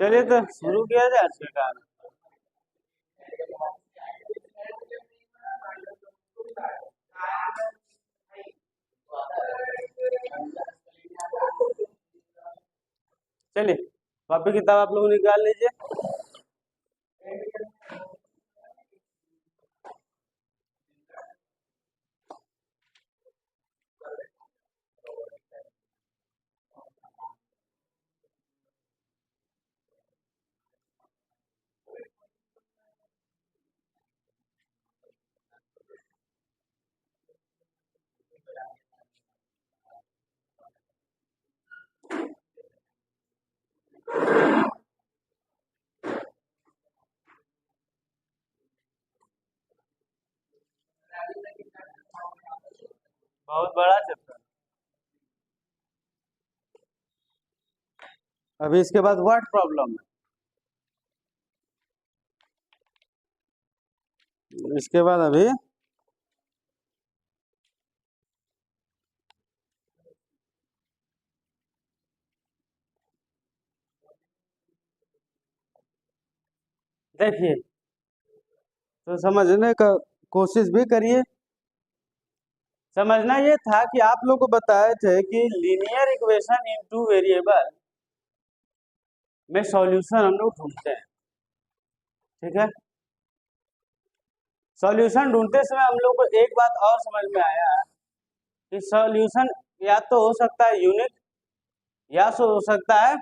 चलिए तो शुरू किया जाए आज का काम। चलिए कॉपी किताब आप लोग निकाल लीजिए। बहुत बड़ा चैप्टर। अभी इसके बाद व्हाट प्रॉब्लम है, इसके बाद अभी देखिए, तो समझने का कोशिश भी करिए। समझना ये था कि आप लोग को बताए थे कि linear equation in two variable में सॉल्यूशन हम लोग ढूंढते हैं। ठीक है, सॉल्यूशन ढूंढते समय हम लोग को एक बात और समझ में आया कि सॉल्यूशन या तो हो सकता है यूनिक या हो सकता है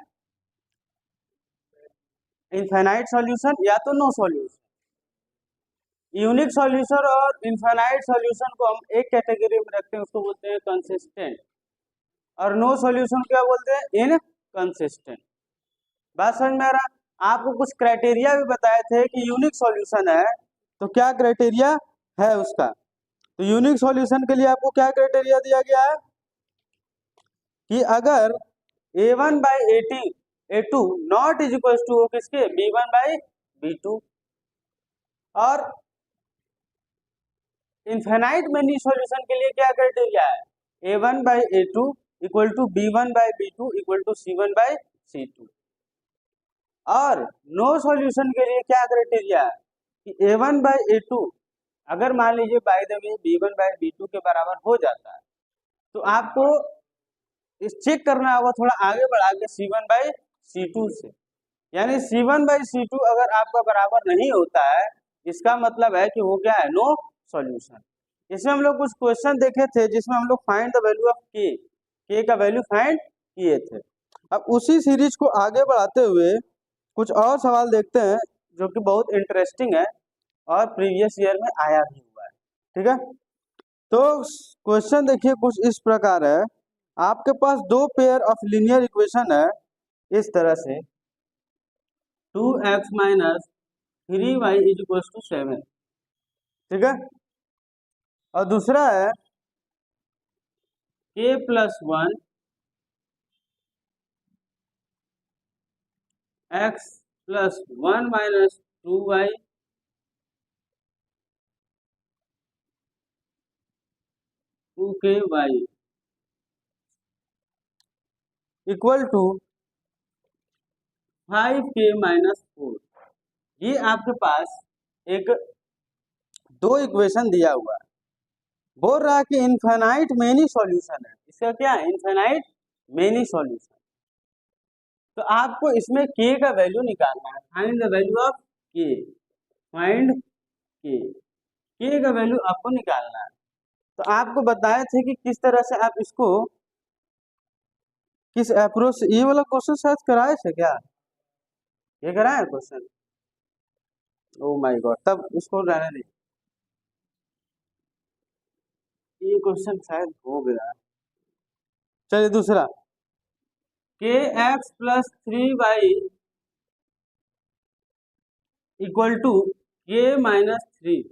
इनफाइनाइट सॉल्यूशन या तो नो सॉल्यूशन। यूनिक सॉल्यूशन और इनफाइनाइट सॉल्यूशन को हम एक कैटेगरी में रखते हैं, उसको बोलते हैं कंसिस्टेंट, और नो सॉल्यूशन क्या बोलते हैं, इनकंसिस्टेंट। बात समझ में आ रहा? आपको कुछ क्राइटेरिया भी बताए थे कि यूनिक सॉल्यूशन है तो क्या क्राइटेरिया है उसका। तो यूनिक सॉल्यूशन के लिए आपको क्या क्राइटेरिया दिया गया है कि अगर a1 by a2 not is equal to किसके b1 बाई b2, और इनफाइनाइट मेनी सॉल्यूशन के लिए क्या क्राइटेरिया है, a1 by a2 equal to b1 by b2 equal to c1 by c2। और नो सॉल्यूशन के लिए क्या क्राइटेरिया है कि a1 बाई a2 अगर मान लीजिए by the way b1 by b2 के बराबर हो जाता है तो आपको इस चेक करना होगा थोड़ा आगे बढ़ा के c1 बाई c2 से, यानी c1 बाई c2 अगर आपका बराबर नहीं होता है इसका मतलब है कि वो क्या है, नो सॉल्यूशन। इसमें हम लोग कुछ क्वेश्चन देखे थे जिसमें हम लोग फाइंड द वैल्यू ऑफ के का वैल्यू फाइंड किए थे। अब उसी सीरीज को आगे बढ़ाते हुए कुछ और सवाल देखते हैं जो कि बहुत इंटरेस्टिंग है और प्रीवियस ईयर में आया भी हुआ है। ठीक है, तो क्वेश्चन देखिए कुछ इस प्रकार है। आपके पास दो पेयर ऑफ लीनियर इक्वेशन है इस तरह से 2x minus 3y is equal to 7। ठीक है, और दूसरा है k plus 1 x plus 1 minus 2y two K Y equal to 5k minus 4। ये आपके पास एक दो इक्वेशन दिया हुआ है, बोल रहा है कि इनफाइनाइट मेनी सॉल्यूशन है। इसका क्या है, इनफाइनाइट मेनी सॉल्यूशन। तो आपको इसमें k का वैल्यू निकालना है, find the value of k, find k का वैल्यू आपको निकालना है। तो आपको बताए थे कि किस तरह से आप इसको किस अप्रोच, ये वाला क्वेश्चन शायद कराए थे क्या, ये कराए क्वेश्चन? ओ माय गॉड, तब उसको रहने दे, ये क्वेश्चन शायद हो गया। चलिए दूसरा, K X plus 3y equal to K minus 3।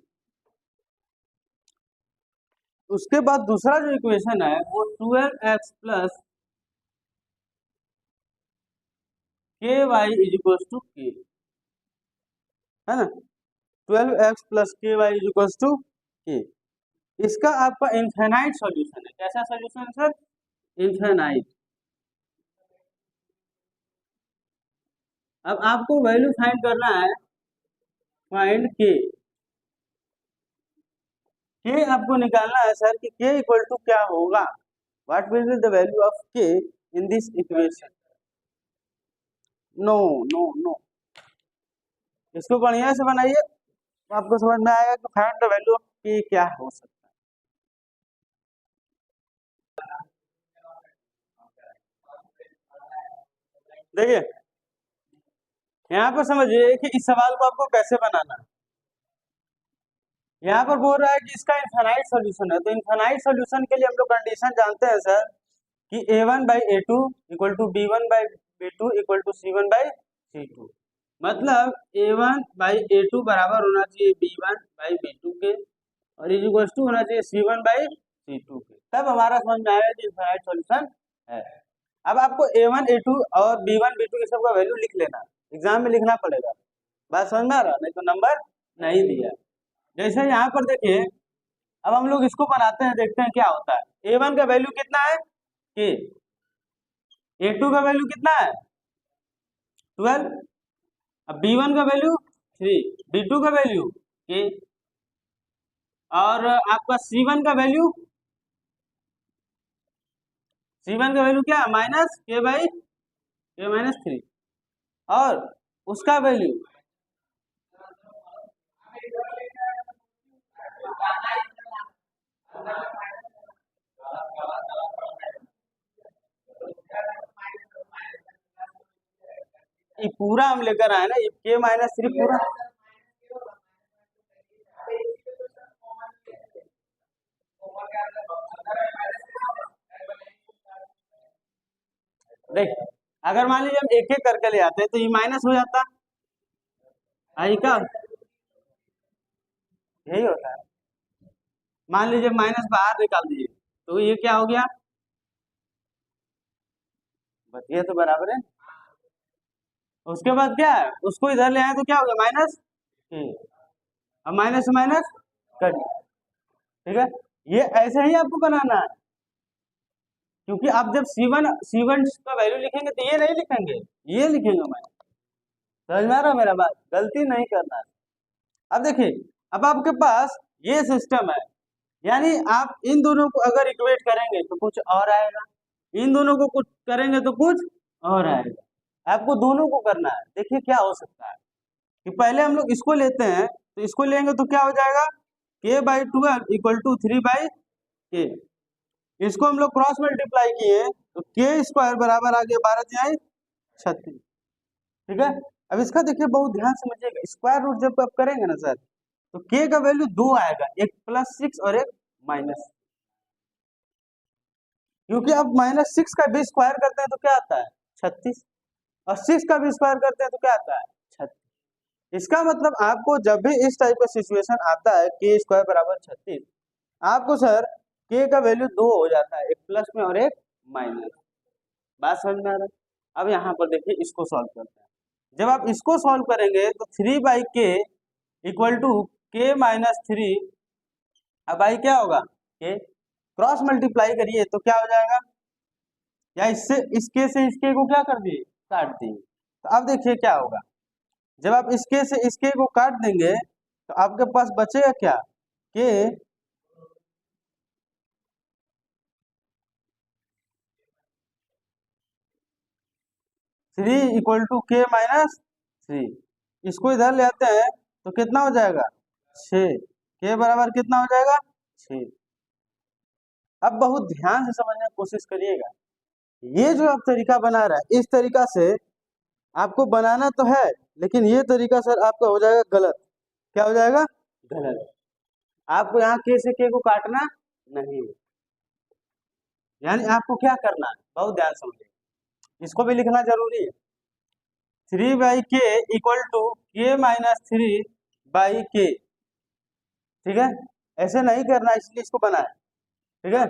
उसके बाद दूसरा जो इक्वेशन है वो 12x प्लस के वाई इज इक्वल टू के, है ना, 12x प्लस के वाई इज इक्वल टू के। इसका आपका इनफाइनाइट सॉल्यूशन है। कैसा सॉल्यूशन सर, इनफाइनाइट। अब आपको वैल्यू फाइंड करना है, फाइंड के आपको निकालना है सर कि के इक्वल टू क्या होगा, what will be the value of K in this equation. No no no, इसको बढ़िया से बनाइए तो आपको समझ में आएगा कि फाइंड द वैल्यू ऑफ के क्या हो सकता है। देखिए यहाँ पर समझिए कि इस सवाल को आपको कैसे बनाना है। यहाँ पर बोल रहा है कि इसका इनफाइनाइट सॉल्यूशन है, तो इनफाइनाइट सॉल्यूशन के लिए हम लोग कंडीशन जानते हैं सर कि a1/a2 equal to b1/b2 equal to c1/c2। मतलब a1/a2 बराबर होना चाहिए b1/b2 के और इज इक्वल टू होना चाहिए c1/c2 के, तब हमारा समझ में आएगा कि इनफाइनाइट सॉल्यूशन है। अब आपको a1 a2 और b1 b2 के सबका वैल्यू लिख लेना, एग्जाम में लिखना पड़ेगा, बात समझ में आ रहा, नहीं तो नंबर नहीं दिया। जैसे यहाँ पर देखिए, अब हम लोग इसको बनाते हैं, देखते हैं क्या होता है। a1 का वैल्यू कितना है के, a2 का वैल्यू कितना है 12, अब b1 का वैल्यू 3, b2 का वैल्यू के, और आपका c1 का वैल्यू क्या है -k/3, और उसका वैल्यू ये पूरा हम लेकर आए ना, ये k-3 पूरा। देख अगर मान लीजिए हम एक एक करके ले आते हैं तो ये माइनस हो जाता, आई का यही होता है। मान लीजिए माइनस बाहर निकाल दीजिए तो ये क्या हो गया, बस ये तो बराबर है। उसके बाद क्या है, उसको इधर ले आए तो क्या हो गया -k, अब माइनस से माइनस कट, ठीक है। ये ऐसे ही आपको बनाना है, क्योंकि आप जब C1 का वैल्यू लिखेंगे तो ये नहीं लिखेंगे, ये लिखेंगे मैं, समझ में आ रहा है मेरा बात, गलती नहीं करना है। अब देखिए, अब आपके पास ये सिस्टम है, यानी आप इन दोनों को अगर इक्वेट करेंगे तो कुछ और आएगा, इन दोनों को कुछ करेंगे तो कुछ और आएगा, आपको दोनों को करना है। देखिए क्या हो सकता है कि पहले हम लोग इसको लेते हैं, तो इसको लेंगे तो क्या हो जाएगा k/12 इक्वल टू 3/k, इसको हम लोग क्रॉस मल्टीप्लाई किए तो k² बराबर आ गया 12×36, ठीक है। अब इसका देखिए बहुत ध्यान समझिएगा, स्क्वायर रूट जब आप करेंगे ना सर तो k का वैल्यू 2 आएगा, एक +6 और एक माइनस, क्योंकि अब -6 का भी स्क्वायर करते हैं तो क्या आता है 36, और 6 का भी स्क्वायर करते हैं तो क्या आता है 36। इसका मतलब आपको जब भी इस टाइप का सिचुएशन आता है k² बराबर 36, आपको सर k का वैल्यू 2 हो जाता है, एक प्लस में और एक माइनस, बात समझ में आ रहा है। अब यहाँ पर देखिए इसको सॉल्व करते हैं, जब आप इसको सॉल्व करेंगे तो 3/k इक्वल टू k-3, अब आई क्या होगा k, क्रॉस मल्टीप्लाई करिए तो क्या हो जाएगा, या इससे इसके से इसके को क्या कर दिए काट दिए, तो अब देखिए क्या होगा, जब आप इसके से इसके को काट देंगे तो आपके पास बचेगा क्या k 3 इक्वल टू k-3, इसको इधर ले आते हैं तो कितना हो जाएगा 6, k बराबर कितना हो जाएगा 6। अब बहुत ध्यान से समझने की कोशिश करिएगा, ये जो आप तरीका बना रहा है इस तरीका से आपको बनाना तो है, लेकिन ये तरीका सर आपका हो जाएगा गलत, क्या हो जाएगा गलत, आपको यहाँ के से के को काटना नहीं है, यानी आपको क्या करना है बहुत ध्यान समझिए, इसको भी लिखना जरूरी है, 3/k इक्वल टू k-3/k, ठीक है, ऐसे नहीं करना इसलिए इसको बनाया, ठीक है।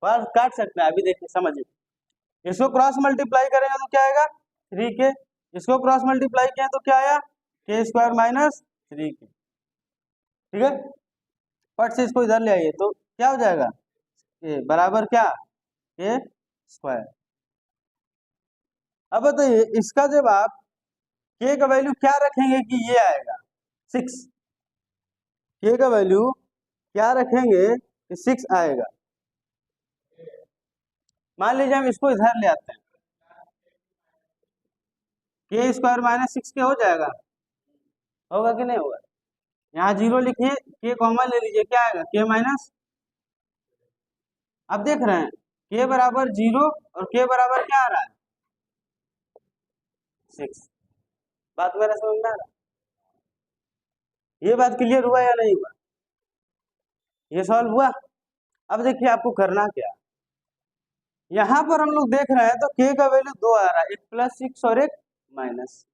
पर काट सकते हैं, अभी देखिए समझिए, इसको क्रॉस मल्टीप्लाई करेंगे तो क्या आएगा 3k, इसको क्रॉस मल्टीप्लाई किया तो क्या आया k² - 3k, ठीक है। फट से इसको इधर ले आइए तो क्या हो जाएगा, ये बराबर क्या k², अब बताइए इसका जब आप के का वैल्यू क्या रखेंगे कि ये आएगा 6, के का वैल्यू क्या रखेंगे कि 6 आएगा। मान लीजिए हम इसको इधर ले आते हैं, के स्क्वायर माइनस 6 के हो जाएगा, होगा कि नहीं होगा। यहाँ 0 लिखिए, के कॉमन ले लीजिए, क्या आएगा के माइनस। अब देख रहे हैं के बराबर 0 और के बराबर क्या आ रहा है 6। बात मेरा समझ में आ रहा है? ये बात क्लियर हुआ या नहीं हुआ, ये सॉल्व हुआ। अब देखिए आपको करना क्या, यहाँ पर हम लोग देख रहे हैं तो के का वैल्यू 2 आ रहा है, एक +6 और एक माइनस।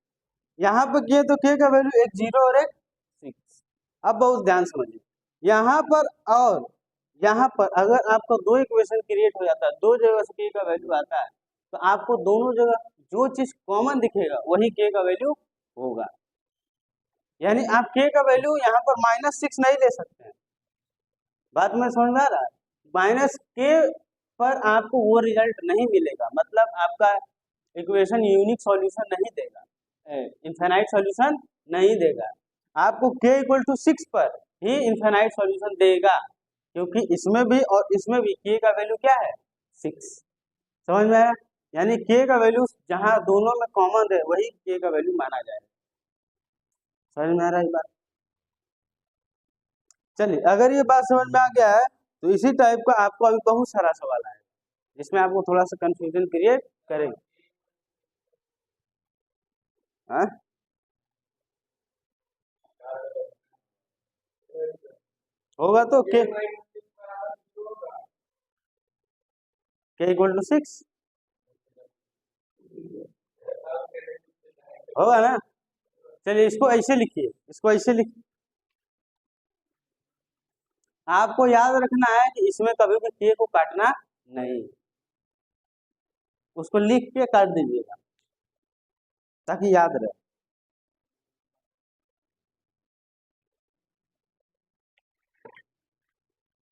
यहाँ पर किए तो के का वैल्यू एक 0 और एक 6। अब बहुत ध्यान समझिए, यहाँ पर और यहाँ पर अगर आपको दो इक्वेशन क्रिएट हो जाता है, दो जगह से के का वैल्यू आता है, तो आपको दोनों जगह जो चीज कॉमन दिखेगा वही के का वैल्यू होगा। यानी आप के का वैल्यू यहाँ पर -6 नहीं ले सकते हैं। बात में समझ में आ रहा है, माइनस के पर आपको वो रिजल्ट नहीं मिलेगा, मतलब आपका इक्वेशन यूनिक सॉल्यूशन नहीं देगा, इनफाइनाइट सॉल्यूशन नहीं देगा। आपको k इक्वल टू 6 पर ही इनफाइनाइट सॉल्यूशन देगा, क्योंकि इसमें भी और इसमें भी k का वैल्यू क्या है 6। समझ में आया, यानी k का वैल्यू जहां दोनों में कॉमन है वही k का वैल्यू माना जाएगा। समझ में आ रहा है बात। चलिए अगर ये बात समझ में आ गया है तो इसी टाइप का आपको अभी बहुत सारा सवाल आएगा जिसमें आपको थोड़ा सा कंफ्यूजन क्रिएट करेंगे। हाँ होगा तो के इक्वल टू 6 होगा ना। चलिए इसको ऐसे लिखिए, इसको ऐसे लिखिए, आपको याद रखना है कि इसमें कभी भी के को काटना नहीं, उसको लिख के काट दीजिएगा ताकि याद रहे।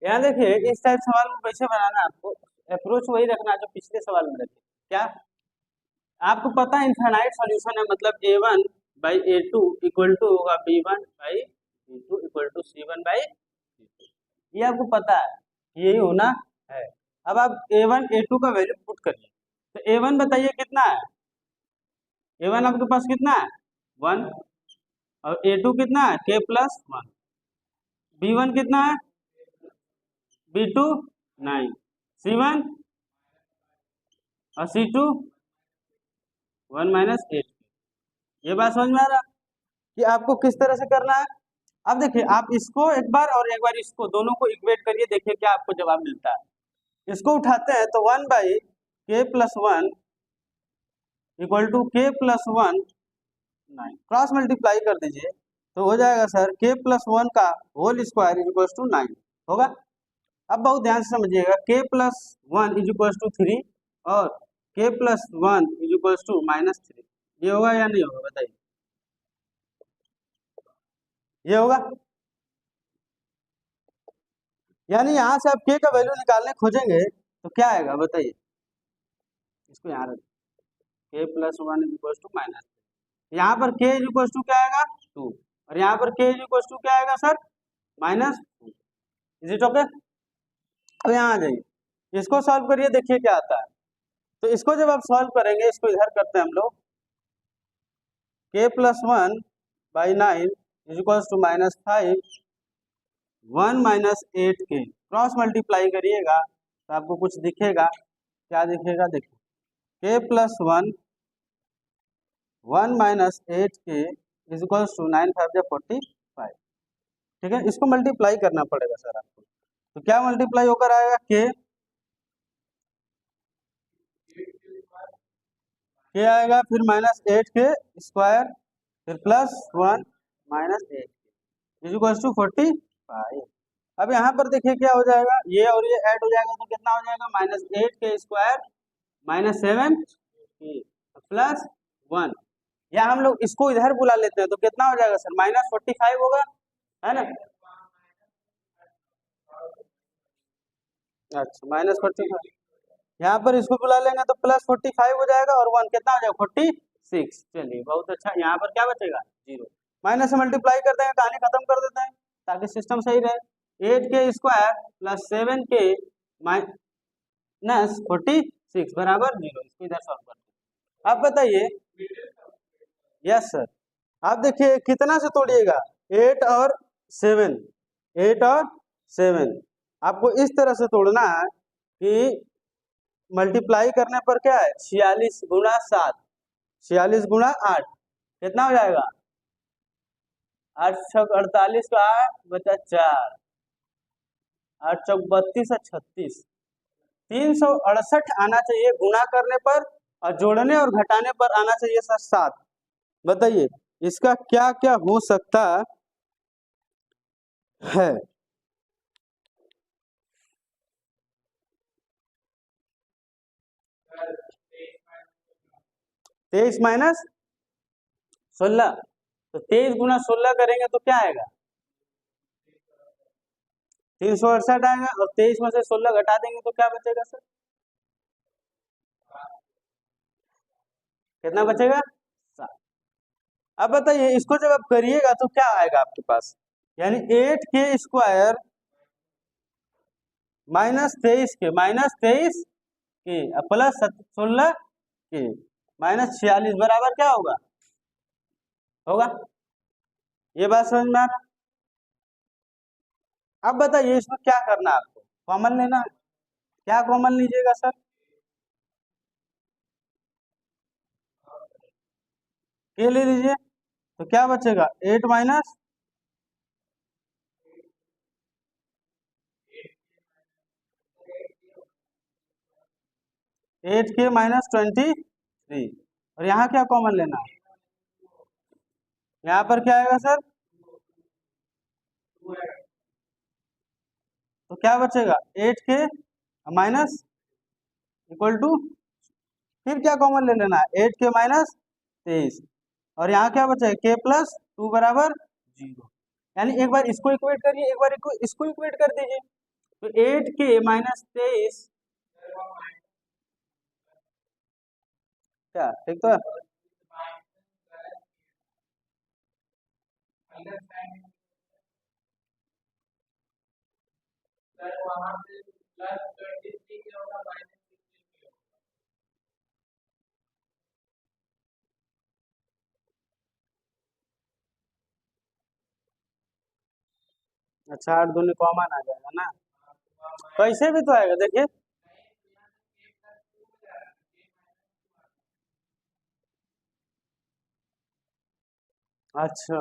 यहाँ देखिए इस टाइप सवाल को कैसे बनाना, आपको अप्रोच वही रखना जो पिछले सवाल में रखे। क्या आपको पता है इनफाइनाइट सॉल्यूशन है, मतलब a1/a2 इक्वल टू होगा b1/b2 इक्वल टू c1/c2, ये आपको पता है, यही होना है। अब आप a1 a2 का वैल्यू पुट करिए, तो a1 बताइए कितना है, a1 आपके पास कितना है 1, और a2 कितना है k+1, b1 कितना है b2 9, c1 और c2 1 - 8। ये बात समझ में आ रहा कि आपको किस तरह से करना है। अब देखिए आप इसको एक बार और एक बार इसको दोनों को इक्वेट करिए, देखिए क्या आपको जवाब मिलता है। इसको उठाते हैं तो 1/k+1 equal to k+1 9, cross multiply कर दीजिए तो हो जाएगा सर k+1 का होल स्क्वायर इक्वल टू 9 होगा। अब बहुत ध्यान से समझिएगा, k+1 इक्वल टू 3 और k+1 इक्वल टू -3, ये होगा या नहीं होगा बताइए, ये होगा। यानी यहाँ से आप k का वैल्यू निकालने खोजेंगे तो क्या आएगा बताइए, इसको यहाँ रख, k+1 इक्वल टू -3, यहाँ पर k इक्वल टू क्या आएगा 2 और यहाँ पर k इक्वल टू क्या आएगा सर -2। Is it okay. अब यहाँ आ जाइए, इसको सॉल्व करिए, देखिए क्या आता है। तो इसको जब आप सॉल्व करेंगे, इसको इधर करते हैं हम लोग, k+1/9 equal to -5, 1 - 8k, cross multiply करिएगा तो आपको कुछ दिखेगा, क्या दिखेगा देखिए, k+1 1 - 8k इक्वल टू 9 × 5 = 45। ठीक है, इसको मल्टीप्लाई करना पड़ेगा सर आपको, तो क्या मल्टीप्लाई होकर आएगा k आएगा, फिर -8k स्क्वायर, फिर +1 - 8 इक्वल टू 45। अब यहाँ पर देखिए क्या हो जाएगा, ये और ये ऐड हो जाएगा तो कितना हो जाएगा -8k स्क्वायर -7k +1, या हम लोग इसको इधर बुला लेते हैं तो कितना हो जाएगा सर -45 होगा, है ना। अच्छा -45, यहाँ पर इसको बुला लेंगे तो प्लस 45 हो जाएगा और 1 कितना हो जाएगा 46। चलिए बहुत अच्छा, यहाँ पर क्या बचेगा 0। माइनस से मल्टीप्लाई कर देंगे, कहानी खत्म कर देते हैं ताकि सिस्टम सही रहे। 8k² प्लस 7k माइनस 46 बराबर 0। इसको इधर सॉल्व करते हैं। आप बताइए, यस सर, आप देखिए कितना से तोड़िएगा 8 और 7, 8 और 7 आपको इस तरह से तोड़ना है कि मल्टीप्लाई करने पर क्या है 46 गुणा 7, 46 गुणा 8 कितना हो जाएगा 8 छक 48 का 8 बचा 4, 8 चौक 32 और 36, 368 आना चाहिए गुणा करने पर, और जोड़ने और घटाने पर आना चाहिए सर 7। बताइए इसका क्या क्या हो सकता है। 23 माइनस 16, तो 23 गुना 16 करेंगे तो क्या आएगा 368 आएगा, और 23 में से 16 घटा देंगे तो क्या बचेगा सर, कितना बचेगा 7। अब बताइए इसको जब आप करिएगा तो क्या आएगा आपके पास, यानी 8k² माइनस 23 के प्लस 16 के माइनस 46 बराबर क्या होगा, ये बात समझ में आ रहा। अब बताइए इसमें क्या करना है, आपको कॉमन लेना है। क्या कॉमन लीजिएगा सर, के ले लीजिए, तो क्या बचेगा 8 माइनस 8k माइनस 23, और यहाँ क्या कॉमन लेना है, यहाँ पर क्या आएगा सर, तो क्या बचेगा 8k माइनस इक्वल टू, फिर क्या कॉमन ले लेना है 8k माइनस 23, और यहाँ क्या बचेगा k प्लस 2 बराबर 0। यानी एक बार इसको इक्वेट करिए, एक बार इसको इक्वेट कर दीजिए, तो 8k माइनस 23 क्या ठीक तो है। अच्छा 8 दूनी कॉमन आ जाएगा ना, कैसे भी तो आएगा देखिए, अच्छा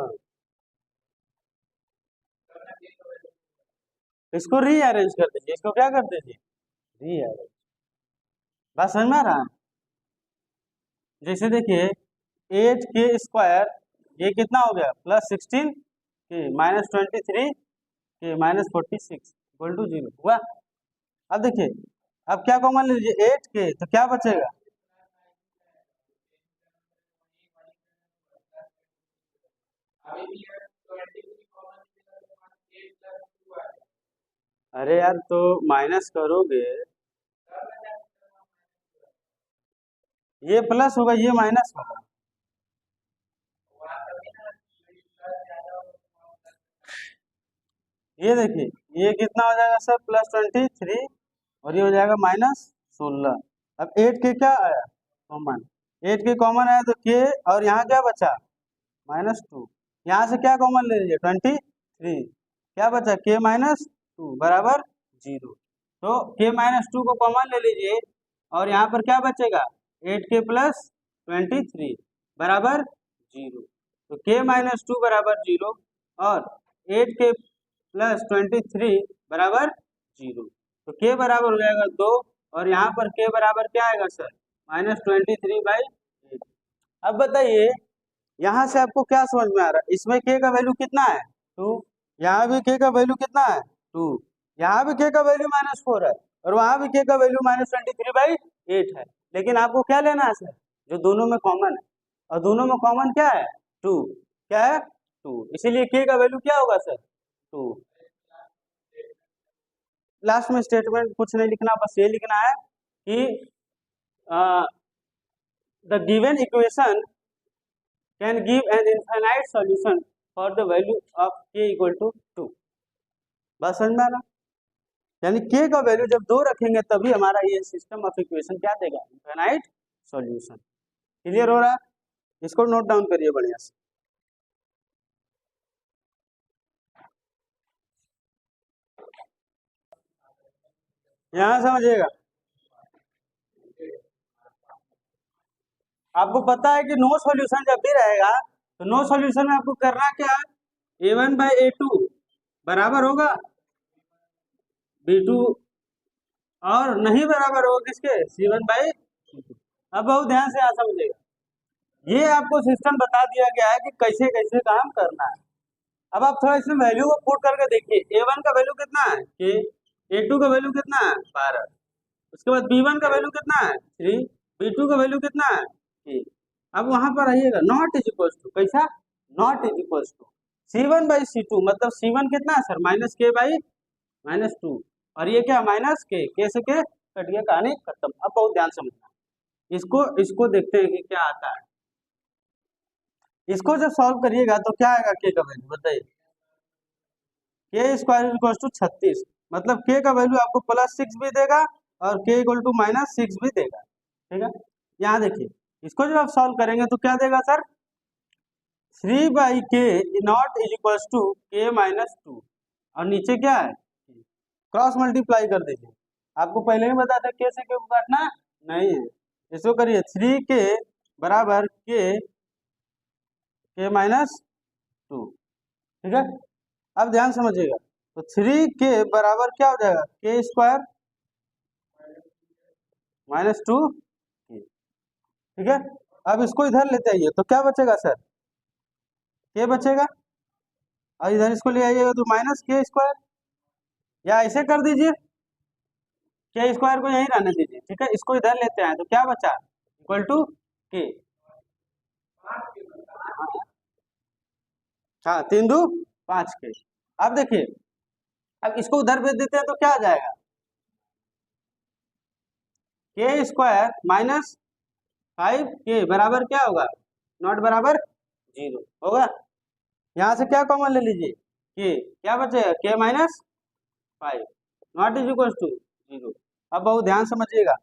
इसको रीअरेंज कर दीजिए, इसको क्या कर दीजिए रीअरेंज, बात समझ में आ रहा है। जैसे देखिए 8k² ये कितना हो गया प्लस 16 के माइनस 23 के माइनस 46 इक्वल टू 0 हुआ। अब देखिए अब क्या कॉमन ले लीजिए 8k, तो क्या बचेगा, अरे यार तो माइनस करोगे, ये प्लस होगा ये माइनस होगा, ये देखिए ये कितना हो जाएगा सर प्लस 23, और ये हो जाएगा माइनस 16। अब 8k क्या आया कॉमन, 8k कॉमन आया तो k, और यहाँ क्या बचा -2, यहाँ से क्या कॉमन ले लीजिए 23, क्या बचा k -2 बराबर 0। तो k-2 को कॉमन ले लीजिए, और यहाँ पर क्या बचेगा 8k प्लस 23 बराबर 0। तो k-2 बराबर 0 और 8k प्लस 23 बराबर 0। तो k बराबर हो जाएगा 2, और यहाँ पर k बराबर क्या आएगा सर -23/8। अब बताइए यहाँ से आपको क्या समझ में आ रहा है, इसमें k का वैल्यू कितना है 2, यहाँ भी k का वैल्यू कितना है 2, यहाँ भी k का वैल्यू -4 है, और वहां भी k का वैल्यू -23/8 है। लेकिन आपको क्या लेना है सर जो दोनों में कॉमन है, और दोनों में कॉमन क्या है 2, क्या है 2, इसीलिए k का वैल्यू क्या होगा सर 2। लास्ट में स्टेटमेंट कुछ नहीं लिखना, बस ये लिखना है कि the given equation can give an infinite solution for the value of k equal to 2। बस समझ में आ रहा? यानी k का वैल्यू जब 2 रखेंगे तभी हमारा ये सिस्टम ऑफ इक्वेशन क्या देगा, इनफाइनाइट सॉल्यूशन। क्लियर हो रहा है? इसको नोट डाउन करिए बढ़िया से। यहां समझिएगा, आपको पता है कि नो सॉल्यूशन जब भी रहेगा तो नो सॉल्यूशन में आपको करना क्या है, a1 बाई a2 बराबर होगा b2 और नहीं बराबर होगा किसके, c1 बाई c2। अब बहुत ध्यान से यहाँ समझिएगा, ये आपको सिस्टम बता दिया गया है कि कैसे कैसे काम करना है। अब आप थोड़ा इसमें वैल्यू को पुट करके देखिए, a1 का वैल्यू कितना है k, a2 का वैल्यू कितना है 12, उसके बाद b1 का वैल्यू कितना है 3, b2 का वैल्यू कितना है 3। अब वहां पर आइएगा, नॉट इज इक्वल टू कैसा, not is equal to c1 by c2, मतलब c1 कितना है sir minus k by minus 2, और ये क्या माइनस k से के कट गया, कहानी खत्म। अब बहुत ध्यान समझना, इसको देखते हैं कि क्या आता है। इसको जब सॉल्व करिएगा तो क्या आएगा k का वैल्यू बताइए, k स्क्वायर इक्वल टू 36, मतलब k का वैल्यू आपको +6 भी देगा और k इक्वल टू -6 भी देगा। ठीक है, यहाँ देखिए इसको जब आप सॉल्व करेंगे तो क्या देगा sir, 3 by K not is equal to k -2, और नीचे क्या है क्रॉस मल्टीप्लाई कर दीजिए। आपको पहले ही बता था k से k को काटना नहीं है, इसको करिए 3k बराबर k -2। ठीक है, अब ध्यान समझिएगा, तो 3k बराबर क्या हो जाएगा k स्क्वायर -2। ठीक है, अब इसको इधर लेते आइए तो क्या बचेगा सर, k बचेगा, और इधर इसको ले आइएगा तो -k स्क्वायर, या ऐसे कर दीजिए k स्क्वायर को यहीं रहने दीजिए। ठीक है, इसको इधर लेते हैं तो क्या बचा इक्वल टू k, हाँ 3 2 5k। अब देखिए, अब इसको उधर भेज देते हैं तो क्या आ जाएगा, k स्क्वायर -5k बराबर क्या होगा, नॉट बराबर 0 होगा। यहाँ से क्या कॉमन ले लीजिए k, क्या बचेगा k -5, not is equal to 0। अब बहुत ध्यान समझिएगा,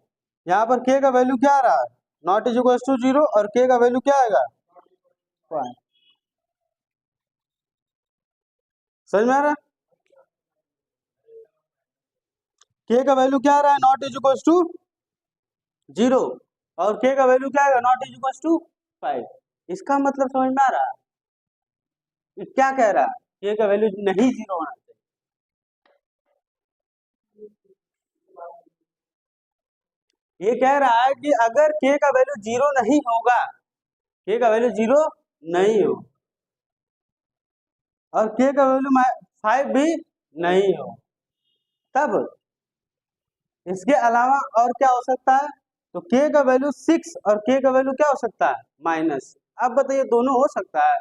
यहाँ पर k का वैल्यू क्या आ रहा है, नॉट इज इक्वल टू 0, और k का वैल्यू क्या आएगा 5। समझ में आ रहा है, k का वैल्यू क्या आ रहा है, नॉट इज इक्वल टू 0, और k का वैल्यू क्या आएगा नॉट इज इक्वल टू 5। इसका मतलब समझ में आ रहा है, क्या कह रहा है, k का वैल्यू नहीं 0 होना चाहिए। ये कह रहा है कि अगर k का वैल्यू 0 नहीं होगा, k का वैल्यू 0 नहीं हो, और k का वैल्यू 5 भी नहीं हो, तब इसके अलावा और क्या हो सकता है, तो k का वैल्यू 6 और k का वैल्यू क्या हो सकता है माइनस। अब बताइए दोनों हो सकता है,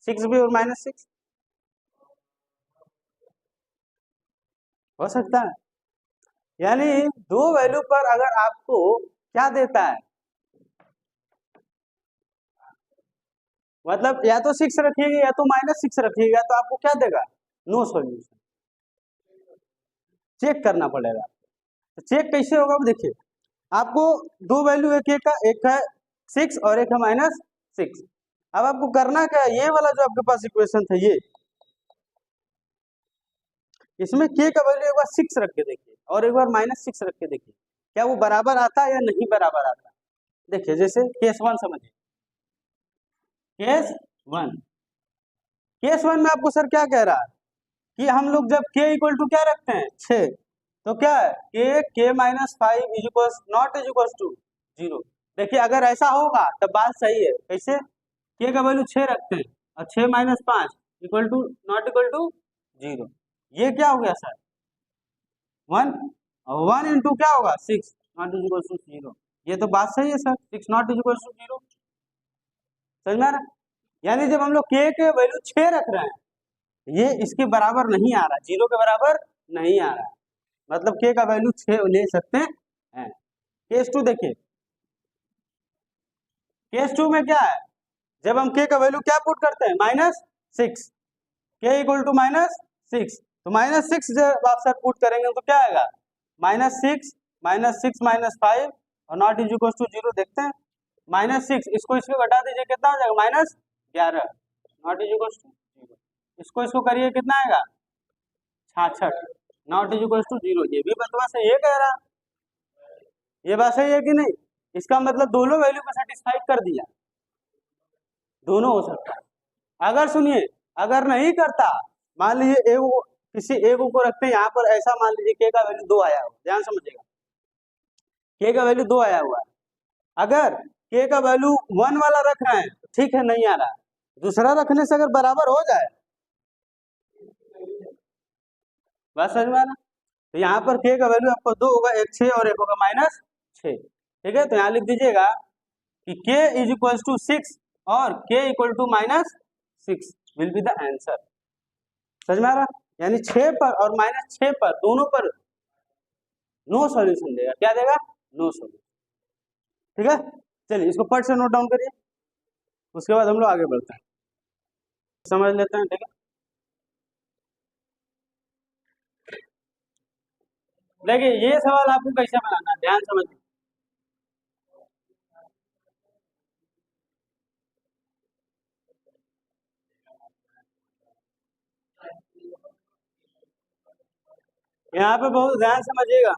6 भी और -6 हो सकता है। यानी दो वैल्यू पर अगर आपको क्या देता है, मतलब या तो 6 रखिएगा या तो -6 रखिएगा, तो आपको क्या देगा नो सॉल्यूशन। चेक करना पड़ेगा, तो चेक कैसे होगा वो देखिए, आपको दो वैल्यू एक है 6 और एक है -6। अब आपको करना क्या है, ये वाला जो आपके पास इक्वेशन था ये, इसमें k का वैल्यू एक बार 6 रख के देखिए और एक बार -6 रख के देखिए, क्या वो बराबर आता है या नहीं बराबर आता। देखिए जैसे केस 1 समझिए, केस वन में आपको सर क्या कह रहा है कि हम लोग जब k इक्वल टू क्या रखते हैं 6, तो क्या है k -5 is equal not is equal to 0। देखिए अगर ऐसा होगा तब बात सही है, कैसे k का वैल्यू 6 रखते हैं और 6 - 5 equal to not equal to 0, ये क्या हो गया सर 1, और 1 इंटू क्या होगा 6 नॉट इज इक्वल टू 0। ये तो बात सही है sir, 6 not is equal to 0, समझ में आ रहा है? यानी जब हम लोग k के वैल्यू 6 रख रहे हैं, ये इसके बराबर नहीं आ रहा, 0 के बराबर नहीं आ रहा, मतलब k का वैल्यू 6 ले सकते हैं। केस टू देखिए, केस टू में क्या है, जब हम के का वैल्यू क्या पुट करते हैं -6, के इक्वल टू -6, तो -6 जब आप सर पुट करेंगे तो क्या आएगा -6 -6 -5 और नॉट इज इक्वल टू 0। देखते हैं -6 इसको इसको घटा दीजिए कितना हो जाएगा -11 नॉट इज इक्वल टू 0। इसको करिए कितना आएगा 66 नॉट इज इक्वल टू 0। ये भी बतवा सही है कह रहा, ये बात सही है कि नहीं? इसका मतलब दोनों वैल्यू को सेटिस्फाई कर दिया, दोनों हो सकता है। अगर सुनिए अगर नहीं करता, मान लीजिए ए किसी एक को रखते हैं यहाँ पर, ऐसा मान लीजिए के का वैल्यू 2 आया हो, ध्यान समझिएगा के का वैल्यू 2 आया हुआ है, अगर के का वैल्यू 1 वाला रख रहे हैं तो ठीक है नहीं आ रहा, दूसरा रखने से अगर बराबर हो जाए, बस समझ में आना, तो यहाँ पर के का वैल्यू आपको 2 होगा, एक 6 और एक होगा -6, ठीक है। तो यहाँ लिख दीजिएगा कि k इज इक्वल टू 6 और k equal to -6 will be the answer. समझ में आ रहा, यानी 6 पर और -6 पर दोनों पर नो सॉल्यूशन देगा, क्या देगा नो सॉल्यूशन, ठीक है। चलिए इसको फट से नोट डाउन करिए, उसके बाद हम लोग आगे बढ़ते हैं, समझ लेते हैं, ठीक है। देखिए ये सवाल आपको कैसे बनाना है, ध्यान समझिए। यहाँ पे बहुत ध्यान समझिएगा,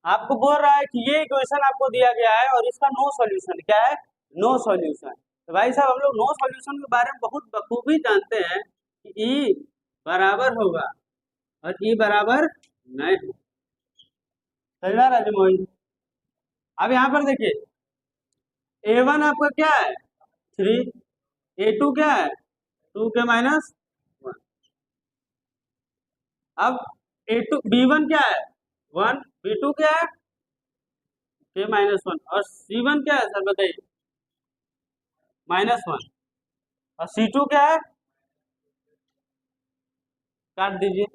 आपको बोल रहा है कि ये इक्वेशन आपको दिया गया है और इसका नो सॉल्यूशन, क्या है नो सॉल्यूशन। तो भाई साहब हम लोग नो सॉल्यूशन के बारे में बहुत बखूबी जानते हैं कि ई बराबर होगा और ई बराबर नहीं होगा, समझ में आ रहा है मोहित? अब यहाँ पर देखिए A1 आपका क्या है 3, A2 क्या है 2 के -1, अब A2 B1 क्या है 1, B2 क्या है के -1 और C1 क्या है सर बताइए -1 और C2 क्या है, काट दीजिए।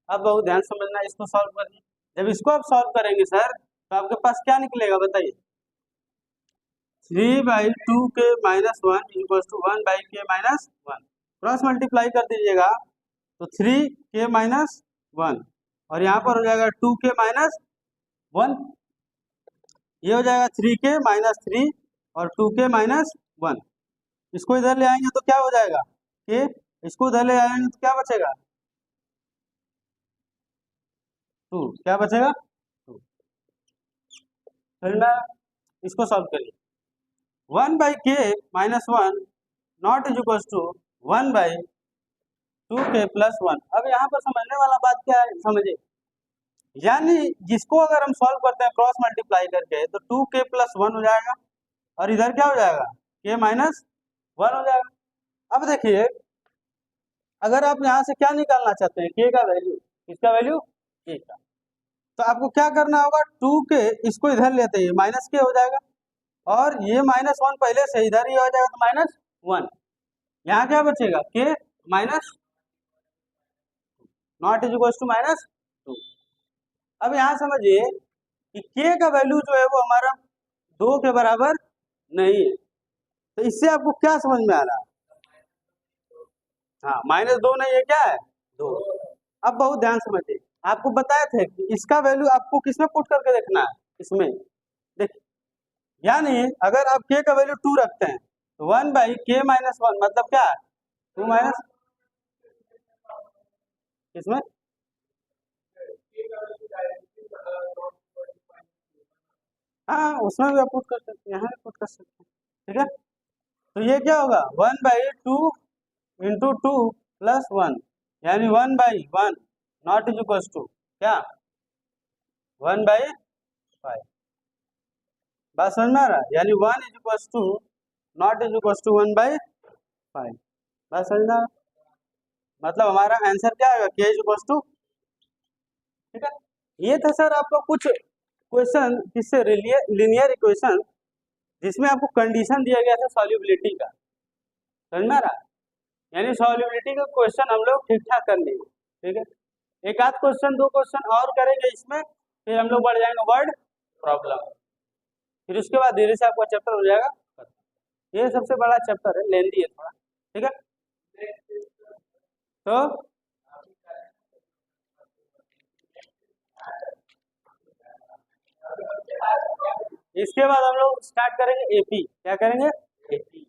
अब बहुत ध्यान समझना, इसको सॉल्व करिए, जब इसको आप सॉल्व करेंगे सर तो आपके पास क्या निकलेगा बताइए 3/2 के -1 equal to 1/k -1, cross multiply कर दीजिएगा तो 3k -1 और यहाँ पर हो जाएगा 2k -1, ये हो जाएगा 3k -3 और 2k -1। इसको इधर ले आएंगे तो क्या हो जाएगा k, इसको इधर ले आएंगे तो क्या बचेगा 2, क्या बचेगा 2। फिर इसको सॉल्व करिए 1/k -1 not is equal to 1/2k +1। अब यहाँ पर समझने वाला बात क्या है समझिए, यानी जिसको अगर हम सॉल्व करते हैं क्रॉस मल्टीप्लाई करके तो 2k +1 हो जाएगा और इधर क्या हो जाएगा k -1 हो जाएगा। अब देखिए अगर आप यहाँ से क्या निकालना चाहते हैं k का वैल्यू, किसका वैल्यू k का, तो आपको क्या करना होगा 2k इसको इधर लेते हैं -k हो जाएगा और ये -1 पहले से इधर ही हो जाएगा तो -1, यहाँ क्या बचेगा k minus naught is equal to -2। अब यहाँ समझिए कि k का वैल्यू जो है वो हमारा 2 के बराबर नहीं है, तो इससे आपको क्या समझ में आ रहा है, हाँ -2 नहीं है, क्या है 2। अब बहुत ध्यान समझिए, आपको बताए थे कि इसका वैल्यू आपको किसमें पुट करके देखना है, इसमें देखिए, यानी अगर आप k का वैल्यू 2 रखते हैं तो 1/k -1 मतलब क्या है 2 माइनस, इसमें हाँ उसमें भी आप पुट कर सकते हैं, यहाँ भी पुट कर सकते हैं, ठीक है। तो ये क्या होगा 1/2 इंटू 2 +1 यानी 1/1 नॉट इज इक्वल टू क्या 1/5। बात समझ में आ रहा है, यानी 1 is equal to naught is equal to 1/5। बात समझ में आ रहा है? मतलब हमारा आंसर क्या आएगा k इज इक्वल टू, ठीक है। ये था सर आपको कुछ क्वेश्चन किससे लीनियर इक्वेशन जिसमें आपको कंडीशन दिया गया था सॉल्युबिलिटी का, समझ में आ रहा है, यानी सॉल्युबिलिटी का क्वेश्चन हम लोग ठीक ठाक कर लेंगे, ठीक है। एक आध क्वेश्चन 2 क्वेश्चन और करेंगे इसमें, फिर हम लोग बढ़ जाएंगे वर्ड प्रॉब्लम। फिर उसके बाद धीरे से आपका चैप्टर हो जाएगा खत्म। ये सबसे बड़ा चैप्टर है, लेंदी है थोड़ा, ठीक है। तो इसके बाद हम लोग स्टार्ट करेंगे एपी। क्या करेंगे? एपी।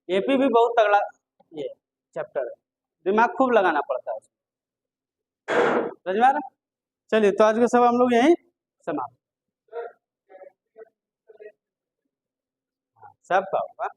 एपी भी बहुत तगड़ा ये चैप्टर है, दिमाग खूब लगाना पड़ता है उसमें, समझ में आ रहा? चलिए, तो आज का सब हम लोग यहीं समाप्त। सब का होगा।